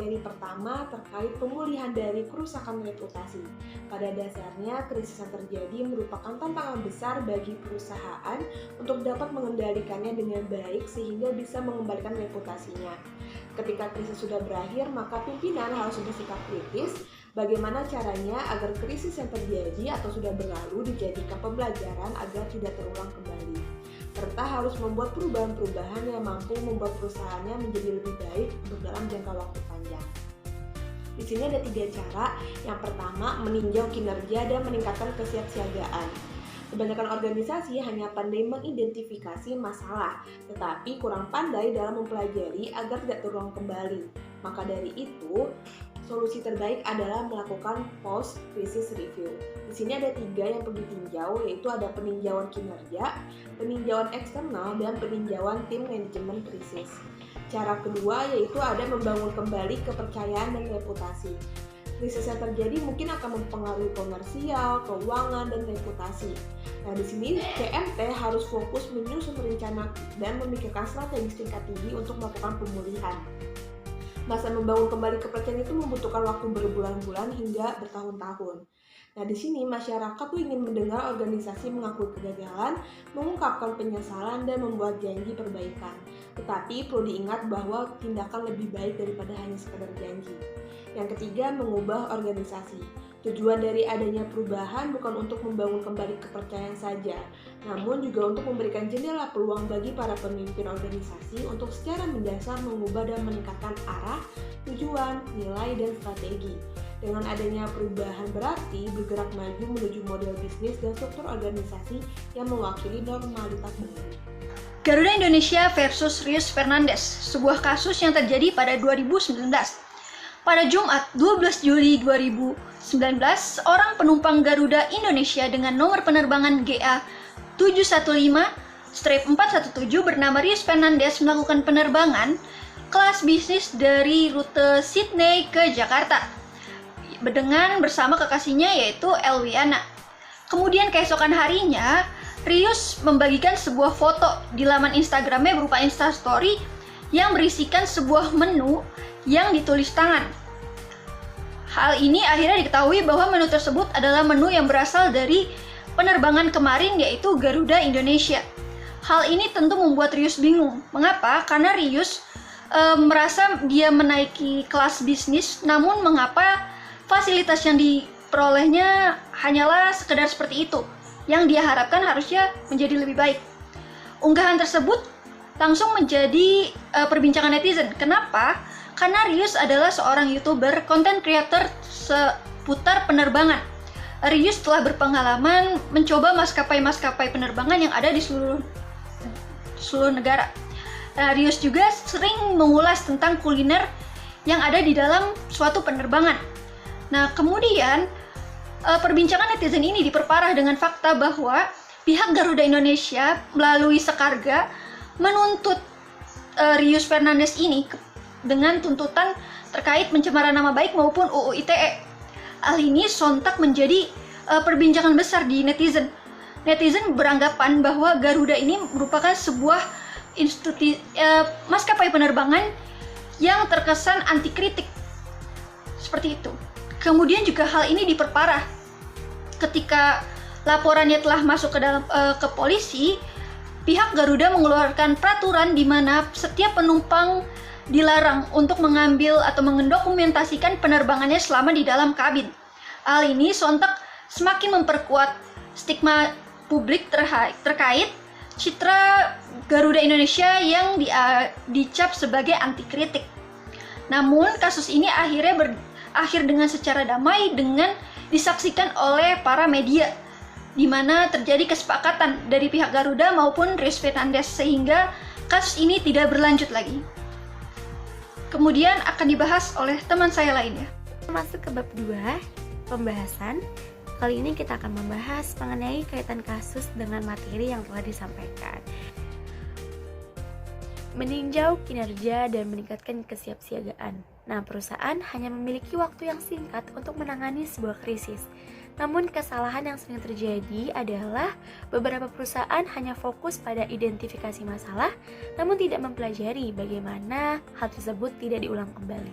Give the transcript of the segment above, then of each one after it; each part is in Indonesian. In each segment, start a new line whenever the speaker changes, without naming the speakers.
materi pertama terkait pemulihan dari kerusakan reputasi. Pada dasarnya, krisis yang terjadi merupakan tantangan besar bagi perusahaan untuk dapat mengendalikannya dengan baik sehingga bisa mengembalikan reputasinya. Ketika krisis sudah berakhir, maka pimpinan harus bersikap kritis. Bagaimana caranya agar krisis yang terjadi atau sudah berlalu dijadikan pembelajaran agar tidak terulang kembali. Serta harus membuat perubahan-perubahan yang mampu membuat perusahaannya menjadi lebih baik untuk dalam jangka waktu panjang. Di sini ada 3 cara. Yang pertama, meninjau kinerja dan meningkatkan kesiapsiagaan. Kebanyakan organisasi hanya pandai mengidentifikasi masalah, tetapi kurang pandai dalam mempelajari agar tidak terulang kembali. Maka dari itu, solusi terbaik adalah melakukan post-crisis review. Di sini ada 3 yang perlu ditinjau, yaitu ada peninjauan kinerja, peninjauan eksternal, dan peninjauan tim manajemen krisis. Cara kedua yaitu ada membangun kembali kepercayaan dan reputasi. Krisis yang terjadi mungkin akan mempengaruhi komersial, keuangan, dan reputasi. Nah, di sini CMT harus fokus menyusun rencana dan memikirkan strategi tingkat tinggi untuk melakukan pemulihan. Masa membangun kembali kepercayaan itu membutuhkan waktu berbulan-bulan hingga bertahun-tahun. Nah, di sini masyarakat tuh ingin mendengar organisasi mengakui kegagalan, mengungkapkan penyesalan, dan membuat janji perbaikan. Tetapi perlu diingat bahwa tindakan lebih baik daripada hanya sekedar janji. Yang ketiga, mengubah organisasi. Tujuan dari adanya perubahan bukan untuk membangun kembali kepercayaan saja, namun juga untuk memberikan jendela peluang bagi para pemimpin organisasi untuk secara mendasar mengubah dan meningkatkan arah, tujuan, nilai, dan strategi. Dengan adanya perubahan berarti bergerak maju menuju model bisnis dan struktur organisasi yang mewakili normalitas baru.
Garuda Indonesia versus Rius Fernandes, sebuah kasus yang terjadi pada 2019. Pada Jumat 12 Juli 2019, seorang penumpang Garuda Indonesia dengan nomor penerbangan GA 715-417 bernama Rius Fernandes melakukan penerbangan kelas bisnis dari rute Sydney ke Jakarta dengan bersama kekasihnya yaitu Elwiana. Kemudian keesokan harinya, Rius membagikan sebuah foto di laman Instagramnya berupa Instastory yang berisikan sebuah menu yang ditulis tangan. Hal ini akhirnya diketahui bahwa menu tersebut adalah menu yang berasal dari penerbangan kemarin yaitu Garuda Indonesia. Hal ini tentu membuat Rius bingung. Mengapa? Karena Rius merasa dia menaiki kelas bisnis, namun mengapa fasilitas yang diperolehnya hanyalah sekedar seperti itu, yang dia harapkan harusnya menjadi lebih baik. Unggahan tersebut langsung menjadi perbincangan netizen. Kenapa? Karena Rius adalah seorang YouTuber, content creator seputar penerbangan. Rius telah berpengalaman mencoba maskapai-maskapai penerbangan yang ada di seluruh negara. Rius juga sering mengulas tentang kuliner yang ada di dalam suatu penerbangan. Nah, kemudian perbincangan netizen ini diperparah dengan fakta bahwa pihak Garuda Indonesia melalui Sekarga menuntut Rius Fernandes ini dengan tuntutan terkait pencemaran nama baik maupun UU ITE. Hal ini sontak menjadi perbincangan besar di netizen. Netizen beranggapan bahwa Garuda ini merupakan sebuah institusi maskapai penerbangan yang terkesan anti kritik. Seperti itu. Kemudian juga hal ini diperparah ketika laporannya telah masuk ke polisi. Pihak Garuda mengeluarkan peraturan di mana setiap penumpang dilarang untuk mengambil atau mendokumentasikan penerbangannya selama di dalam kabin. Hal ini sontak semakin memperkuat stigma publik terkait citra Garuda Indonesia yang dicap sebagai anti kritik. Namun kasus ini akhirnya berakhir dengan secara damai dengan disaksikan oleh para media, di mana terjadi kesepakatan dari pihak Garuda maupun Rius Fernandes sehingga kasus ini tidak berlanjut lagi. Kemudian akan dibahas oleh teman saya lainnya.
Masuk ke bab 2, pembahasan. Kali ini kita akan membahas mengenai kaitan kasus dengan materi yang telah disampaikan. Meninjau kinerja dan meningkatkan kesiapsiagaan. Nah, perusahaan hanya memiliki waktu yang singkat untuk menangani sebuah krisis. Namun kesalahan yang sering terjadi adalah beberapa perusahaan hanya fokus pada identifikasi masalah, namun tidak mempelajari bagaimana hal tersebut tidak diulang kembali.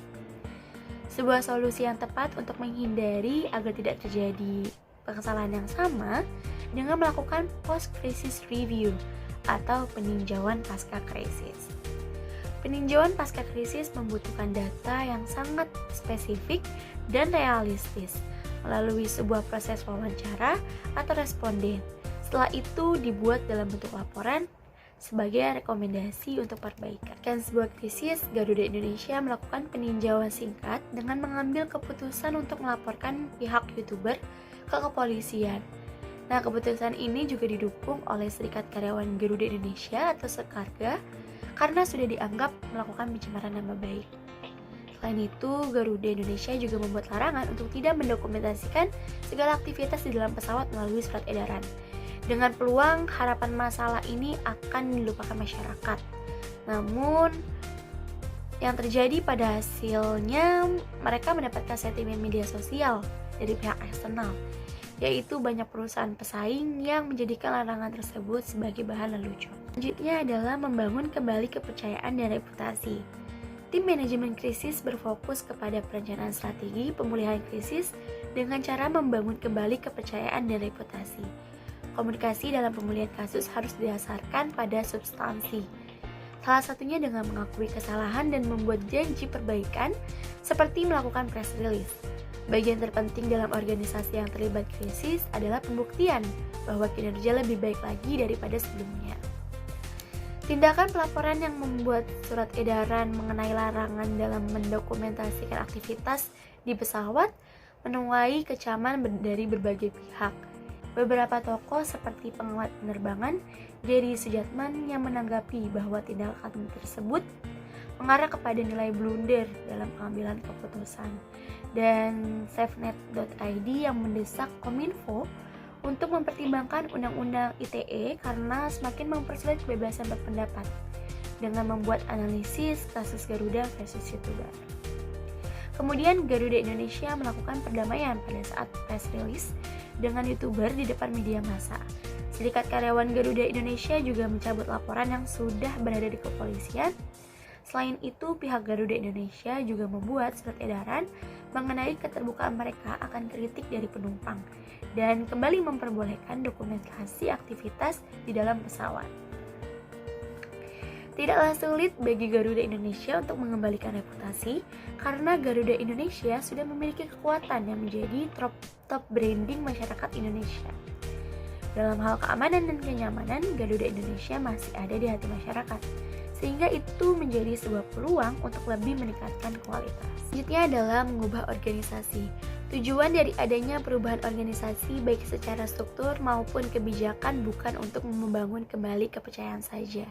Sebuah solusi yang tepat untuk menghindari agar tidak terjadi kesalahan yang sama dengan melakukan post-crisis review atau peninjauan pasca krisis. Peninjauan pasca krisis membutuhkan data yang sangat spesifik dan realistis melalui sebuah proses wawancara atau responden. Setelah itu dibuat dalam bentuk laporan sebagai rekomendasi untuk perbaikan. Kan sebuah krisis, Garuda Indonesia melakukan peninjauan singkat dengan mengambil keputusan untuk melaporkan pihak YouTuber ke kepolisian. Nah, keputusan ini juga didukung oleh Serikat Karyawan Garuda Indonesia atau Sekarga karena sudah dianggap melakukan pencemaran nama baik. Selain itu, Garuda Indonesia juga membuat larangan untuk tidak mendokumentasikan segala aktivitas di dalam pesawat melalui surat edaran. Dengan peluang harapan masalah ini akan dilupakan masyarakat. Namun, yang terjadi pada hasilnya mereka mendapatkan sentimen media sosial dari pihak eksternal, yaitu banyak perusahaan pesaing yang menjadikan larangan tersebut sebagai bahan lelucon. Selanjutnya adalah membangun kembali kepercayaan dan reputasi. Tim manajemen krisis berfokus kepada perencanaan strategi pemulihan krisis dengan cara membangun kembali kepercayaan dan reputasi. Komunikasi dalam pemulihan kasus harus didasarkan pada substansi. Salah satunya dengan mengakui kesalahan dan membuat janji perbaikan seperti melakukan press release. Bagian terpenting dalam organisasi yang terlibat krisis adalah pembuktian bahwa kinerja lebih baik lagi daripada sebelumnya. Tindakan pelaporan yang membuat surat edaran mengenai larangan dalam mendokumentasikan aktivitas di pesawat menuai kecaman dari berbagai pihak. Beberapa tokoh seperti pengamat penerbangan, Jerry Sujatman, yang menanggapi bahwa tindakan tersebut mengarah kepada nilai blunder dalam pengambilan keputusan, dan SafeNet.id yang mendesak Kominfo untuk mempertimbangkan Undang-Undang ITE karena semakin mempersulit kebebasan berpendapat dengan membuat analisis kasus Garuda versus YouTuber. Kemudian Garuda Indonesia melakukan perdamaian pada saat press release dengan YouTuber di depan media massa. Serikat Karyawan Garuda Indonesia juga mencabut laporan yang sudah berada di kepolisian. Selain itu, pihak Garuda Indonesia juga membuat surat edaran mengenai keterbukaan mereka akan kritik dari penumpang dan kembali memperbolehkan dokumentasi aktivitas di dalam pesawat. Tidaklah sulit bagi Garuda Indonesia untuk mengembalikan reputasi karena Garuda Indonesia sudah memiliki kekuatan yang menjadi top branding masyarakat Indonesia. Dalam hal keamanan dan kenyamanan, Garuda Indonesia masih ada di hati masyarakat, sehingga itu menjadi sebuah peluang untuk lebih meningkatkan kualitas. Selanjutnya adalah mengubah organisasi. Tujuan dari adanya perubahan organisasi baik secara struktur maupun kebijakan bukan untuk membangun kembali kepercayaan saja,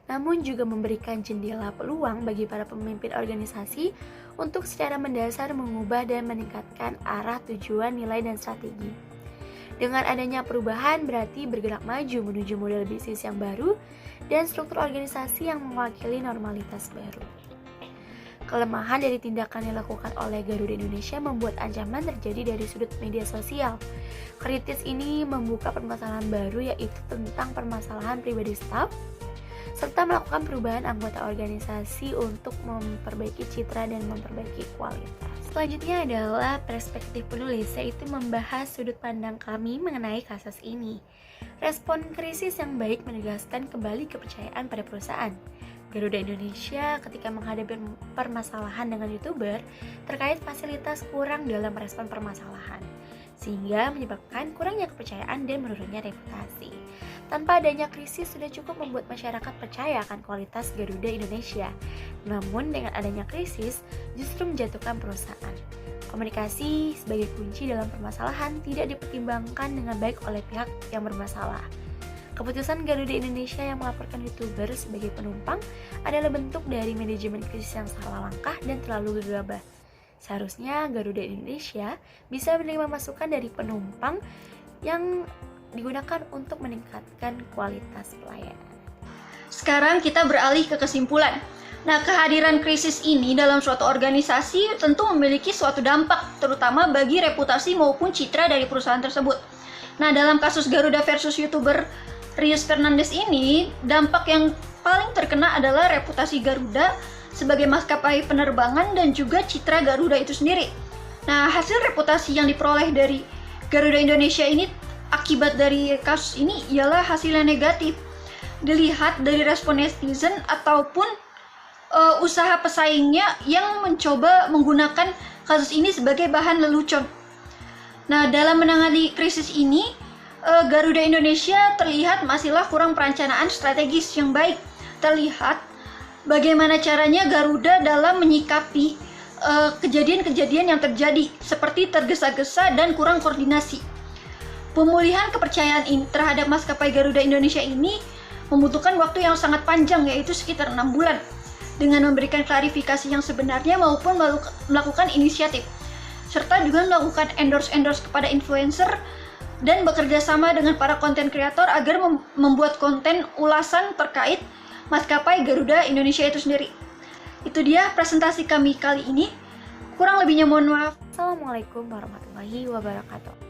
namun juga memberikan jendela peluang bagi para pemimpin organisasi untuk secara mendasar mengubah dan meningkatkan arah tujuan, nilai, dan strategi. Dengan adanya perubahan berarti bergerak maju menuju model bisnis yang baru dan struktur organisasi yang mewakili normalitas baru. Kelemahan dari tindakan yang dilakukan oleh Garuda Indonesia membuat ancaman terjadi dari sudut media sosial. Kritis ini membuka permasalahan baru, yaitu tentang permasalahan pribadi staf, serta melakukan perubahan anggota organisasi untuk memperbaiki citra dan memperbaiki kualitas. Selanjutnya adalah perspektif penulis, yaitu membahas sudut pandang kami mengenai kasus ini. Respon krisis yang baik menegaskan kembali kepercayaan pada perusahaan. Garuda Indonesia ketika menghadapi permasalahan dengan YouTuber terkait fasilitas kurang dalam respon permasalahan, sehingga menyebabkan kurangnya kepercayaan dan menurunnya reputasi. Tanpa adanya krisis sudah cukup membuat masyarakat percaya akan kualitas Garuda Indonesia. Namun dengan adanya krisis justru menjatuhkan perusahaan. Komunikasi sebagai kunci dalam permasalahan tidak dipertimbangkan dengan baik oleh pihak yang bermasalah. Keputusan Garuda Indonesia yang melaporkan YouTuber sebagai penumpang adalah bentuk dari manajemen krisis yang salah langkah dan terlalu gegabah. Seharusnya Garuda Indonesia bisa menerima masukan dari penumpang yang digunakan untuk meningkatkan kualitas pelayanan.
Sekarang kita beralih ke kesimpulan. Nah, kehadiran krisis ini dalam suatu organisasi tentu memiliki suatu dampak, terutama bagi reputasi maupun citra dari perusahaan tersebut. Nah, dalam kasus Garuda versus YouTuber Rius Fernandes ini, dampak yang paling terkena adalah reputasi Garuda sebagai maskapai penerbangan dan juga citra Garuda itu sendiri. Nah, hasil reputasi yang diperoleh dari Garuda Indonesia ini akibat dari kasus ini ialah hasil yang negatif. Dilihat dari respon netizen ataupun usaha pesaingnya yang mencoba menggunakan kasus ini sebagai bahan lelucon. Nah, dalam menangani krisis ini, Garuda Indonesia terlihat masihlah kurang perencanaan strategis yang baik. Terlihat bagaimana caranya Garuda dalam menyikapi kejadian-kejadian yang terjadi, seperti tergesa-gesa dan kurang koordinasi. Pemulihan kepercayaan terhadap maskapai Garuda Indonesia ini membutuhkan waktu yang sangat panjang, yaitu sekitar 6 bulan, dengan memberikan klarifikasi yang sebenarnya maupun melakukan inisiatif, serta juga melakukan endorse kepada influencer dan bekerja sama dengan para konten kreator agar membuat konten ulasan terkait maskapai Garuda Indonesia itu sendiri. Itu dia presentasi kami kali ini. Kurang lebihnya mohon maaf.
Assalamualaikum warahmatullahi wabarakatuh.